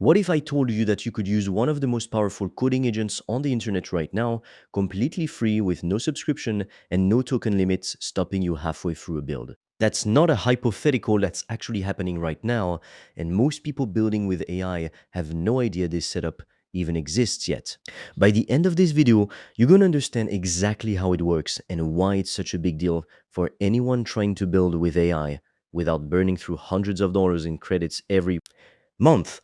What if I told you that you could use one of the most powerful coding agents on the internet right now, completely free with no subscription and no token limits stopping you halfway through a build? That's not a hypothetical, that's actually happening right now, and most people building with AI have no idea this setup even exists yet. By the end of this video, you're going to understand exactly how it works and why it's such a big deal for anyone trying to build with AI without burning through hundreds of dollars in credits every month.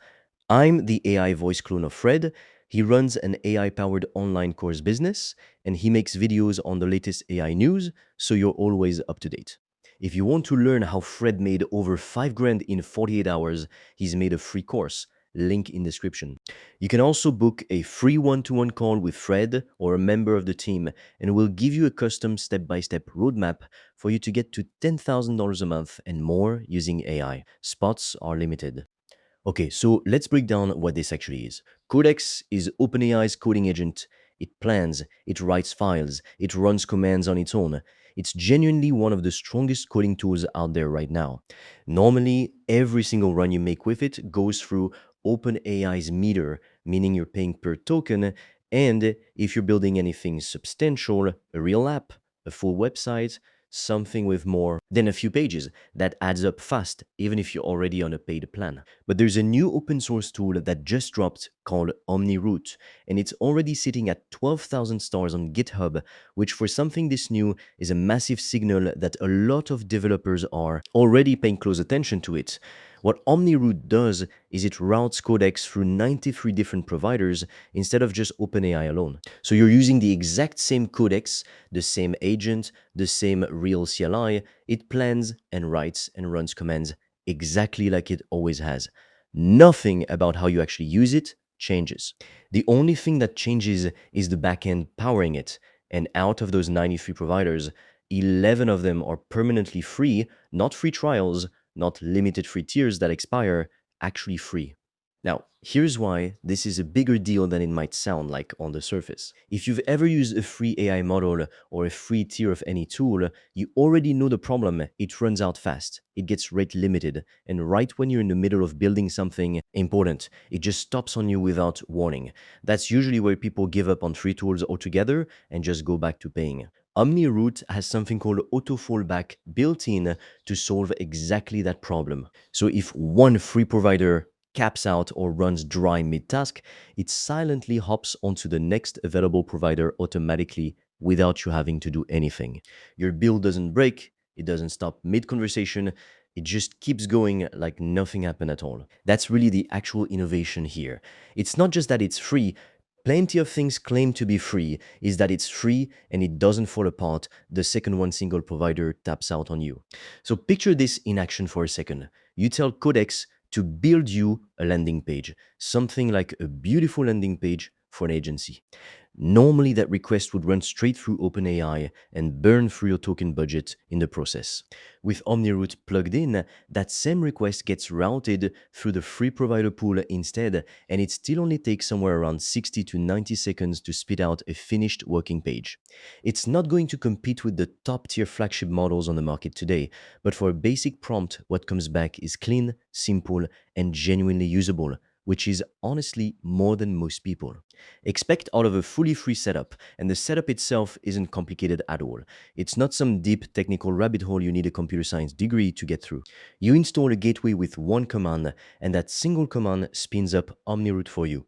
I'm the AI voice clone of Fred. He runs an AI-powered online course business, and he makes videos on the latest AI news, so you're always up to date. If you want to learn how Fred made over 5 grand in 48 hours, he's made a free course, link in description. You can also book a free one-to-one call with Fred or a member of the team, and we'll give you a custom step-by-step roadmap for you to get to $10,000 a month and more using AI. Spots are limited. Okay, so let's break down what this actually is. Codex is OpenAI's coding agent. It plans, it writes files, it runs commands on its own. It's genuinely one of the strongest coding tools out there right now. Normally, every single run you make with it goes through OpenAI's meter, meaning you're paying per token, and if you're building anything substantial, a real app, a full website, something with more than a few pages, that adds up fast, even if you're already on a paid plan. But there's a new open source tool that just dropped called OmniRoot, and it's already sitting at 12,000 stars on GitHub, which for something this new is a massive signal that a lot of developers are already paying close attention to it. What OmniRoot does is it routes Codex through 93 different providers instead of just OpenAI alone. So you're using the exact same Codex, the same agent, the same real CLI. It plans and writes and runs commands exactly like it always has. Nothing about how you actually use it changes. The only thing that changes is the backend powering it. And out of those 93 providers, 11 of them are permanently free, not free trials, not limited free tiers that expire, actually free. Now, here's why this is a bigger deal than it might sound like on the surface. If you've ever used a free AI model or a free tier of any tool, you already know the problem. It runs out fast, it gets rate limited, and right when you're in the middle of building something important, it just stops on you without warning. That's usually where people give up on free tools altogether and just go back to paying. OmniRoot has something called auto fallback built in to solve exactly that problem. So if one free provider caps out or runs dry mid-task, it silently hops onto the next available provider automatically without you having to do anything. Your build doesn't break, it doesn't stop mid-conversation, it just keeps going like nothing happened at all. That's really the actual innovation here. It's not just that it's free. Plenty of things claim to be free, is that it's free and it doesn't fall apart the second one single provider taps out on you. So picture this in action for a second. You tell Codex to build you a landing page, something like a beautiful landing page for an agency. Normally that request would run straight through OpenAI and burn through your token budget in the process. With OmniRoot plugged in, that same request gets routed through the free provider pool instead, and it still only takes somewhere around 60 to 90 seconds to spit out a finished working page. It's not going to compete with the top tier flagship models on the market today, but for a basic prompt, what comes back is clean, simple, and genuinely usable, which is honestly more than most people expect out of a fully free setup, and the setup itself isn't complicated at all. It's not some deep technical rabbit hole you need a computer science degree to get through. You install a gateway with one command, and that single command spins up OmniRoot for you.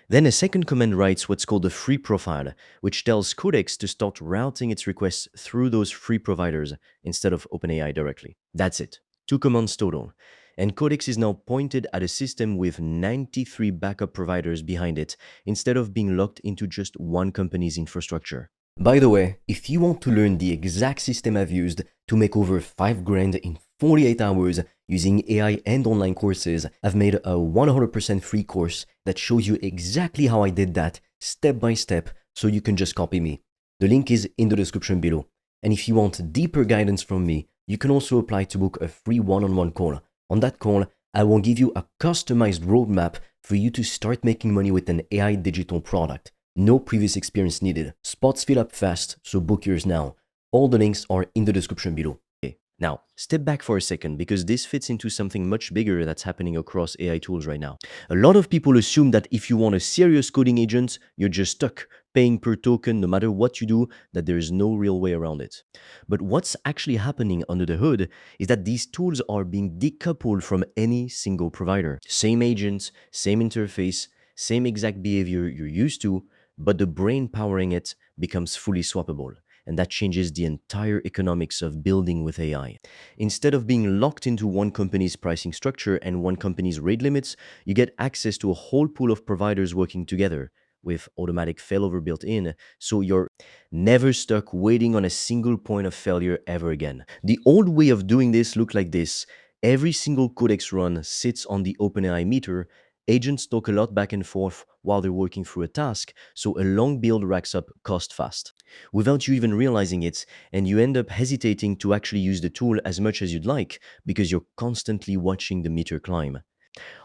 Then a second command writes what's called a free profile, which tells Codex to start routing its requests through those free providers instead of OpenAI directly. That's it. 2 commands total. And Codex is now pointed at a system with 93 backup providers behind it, instead of being locked into just one company's infrastructure. By the way, if you want to learn the exact system I've used to make over 5 grand in 48 hours using AI and online courses, I've made a 100% free course that shows you exactly how I did that step by step, so you can just copy me. The link is in the description below. And if you want deeper guidance from me, you can also apply to book a free one-on-one call. On that call, I will give you a customized roadmap for you to start making money with an AI digital product. No previous experience needed. Spots fill up fast, so book yours now. All the links are in the description below. Okay, Now, step back for a second because this fits into something much bigger that's happening across AI tools right now. A lot of people assume that if you want a serious coding agent, you're just stuck, paying per token no matter what you do, that there is no real way around it. But what's actually happening under the hood is that these tools are being decoupled from any single provider. Same agent, same interface, same exact behavior you're used to, but the brain powering it becomes fully swappable. And that changes the entire economics of building with AI. Instead of being locked into one company's pricing structure and one company's rate limits, you get access to a whole pool of providers working together with automatic failover built in, so you're never stuck waiting on a single point of failure ever again. The old way of doing this looked like this. Every single Codex run sits on the OpenAI meter. Agents talk a lot back and forth while they're working through a task, so a long build racks up cost fast without you even realizing it, and you end up hesitating to actually use the tool as much as you'd like because you're constantly watching the meter climb.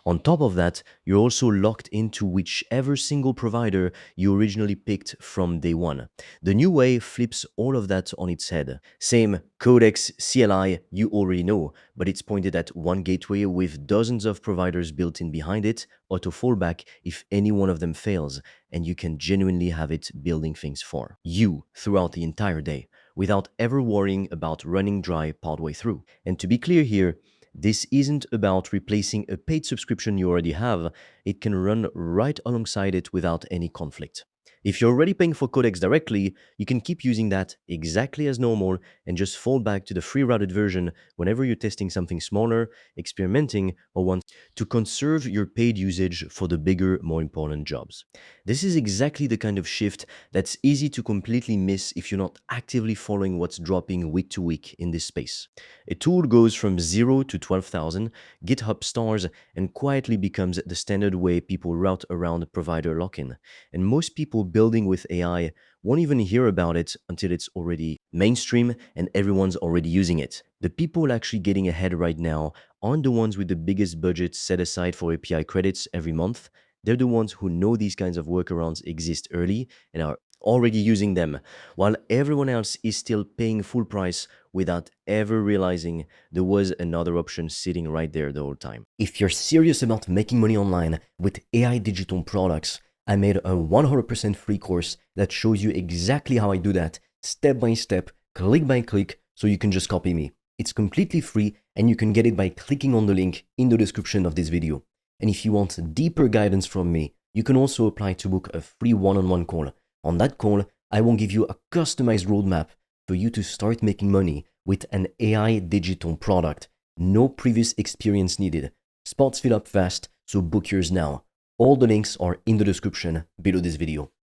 On top of that, you're also locked into whichever single provider you originally picked from day one. The new way flips all of that on its head. Same Codex, CLI, you already know, but it's pointed at one gateway with dozens of providers built in behind it, auto fallback if any one of them fails, and you can genuinely have it building things for you throughout the entire day, without ever worrying about running dry partway through. And to be clear here, this isn't about replacing a paid subscription you already have. It can run right alongside it without any conflict. If you're already paying for Codex directly, you can keep using that exactly as normal and just fall back to the free routed version whenever you're testing something smaller, experimenting, or want to conserve your paid usage for the bigger, more important jobs. This is exactly the kind of shift that's easy to completely miss if you're not actively following what's dropping week to week in this space. A tool goes from 0 to 12,000, GitHub stars, and quietly becomes the standard way people route around provider lock-in. And most people building with AI won't even hear about it until it's already mainstream and everyone's already using it. The people actually getting ahead right now aren't the ones with the biggest budget set aside for API credits every month. They're the ones who know these kinds of workarounds exist early and are already using them, while everyone else is still paying full price without ever realizing there was another option sitting right there the whole time. If you're serious about making money online with AI digital products, I made a 100% free course that shows you exactly how I do that, step by step, click by click, so you can just copy me. It's completely free and you can get it by clicking on the link in the description of this video. And if you want deeper guidance from me, you can also apply to book a free one-on-one call. On that call, I will give you a customized roadmap for you to start making money with an AI digital product. No previous experience needed. Spots fill up fast, so book yours now. All the links are in the description below this video.